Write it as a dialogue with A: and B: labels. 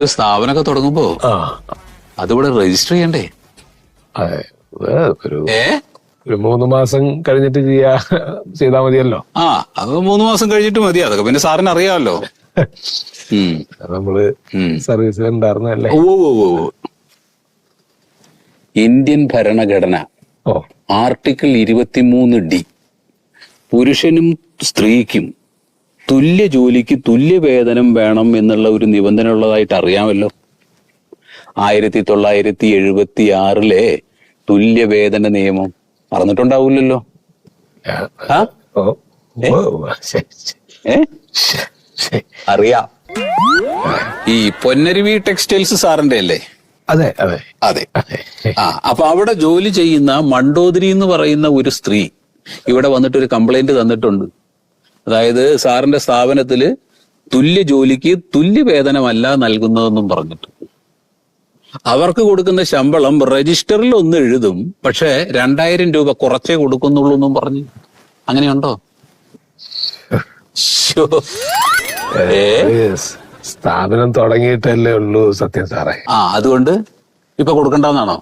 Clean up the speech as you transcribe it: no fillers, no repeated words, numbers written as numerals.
A: ഒരു സ്ഥാപനമൊക്കെ തുടങ്ങുമ്പോ അതിവിടെ രജിസ്റ്റർ ചെയ്യണ്ടേ?
B: അതെ, ഒരു
A: ഏ
B: ഒരു 3 മാസം കഴിഞ്ഞിട്ട് ചെയ്താ മതിയല്ലോ.
A: അത് 3 മാസം കഴിഞ്ഞിട്ട് മതി. അതൊക്കെ പിന്നെ സാറിന് അറിയാമല്ലോ.
B: നമ്മള് സർവീസിൽ ഉണ്ടായിരുന്നല്ലേ.
A: ഇന്ത്യൻ ഭരണഘടന ആർട്ടിക്കിൾ 23D പുരുഷനും സ്ത്രീക്കും തുല്യ ജോലിക്ക് തുല്യ വേതനം വേണം എന്നുള്ള ഒരു നിബന്ധന ഉള്ളതായിട്ട് അറിയാമല്ലോ. 1976 തുല്യ വേതന നിയമം പറഞ്ഞിട്ടുണ്ടാവില്ലല്ലോ. അറിയാം. ഈ പൊന്നരുവി ടെക്സ്റ്റൈൽസ് സാറിന്റെ അല്ലേ?
B: അതെ അതെ
A: അതെ. അപ്പൊ അവിടെ ജോലി ചെയ്യുന്ന മണ്ടോദരി എന്ന് പറയുന്ന ഒരു സ്ത്രീ ഇവിടെ വന്നിട്ട് ഒരു കംപ്ലൈന്റ് തന്നിട്ടുണ്ട്. അതായത് സാറിന്റെ സ്ഥാപനത്തില് തുല്യ ജോലിക്ക് തുല്യ വേതനമല്ല നൽകുന്നതെന്നും പറഞ്ഞിട്ട്. അവർക്ക് കൊടുക്കുന്ന ശമ്പളം രജിസ്റ്ററിൽ ഒന്ന് എഴുതും, പക്ഷെ 2000 രൂപ കുറച്ചേ കൊടുക്കുന്നുള്ളൂ എന്നും പറഞ്ഞു. അങ്ങനെയുണ്ടോ?
B: സ്ഥാപനം തുടങ്ങിയിട്ടല്ലേ ഉള്ളൂ സത്യം സാറേ.
A: അതുകൊണ്ട് ഇപ്പൊ കൊടുക്കണ്ടെന്നാണോ?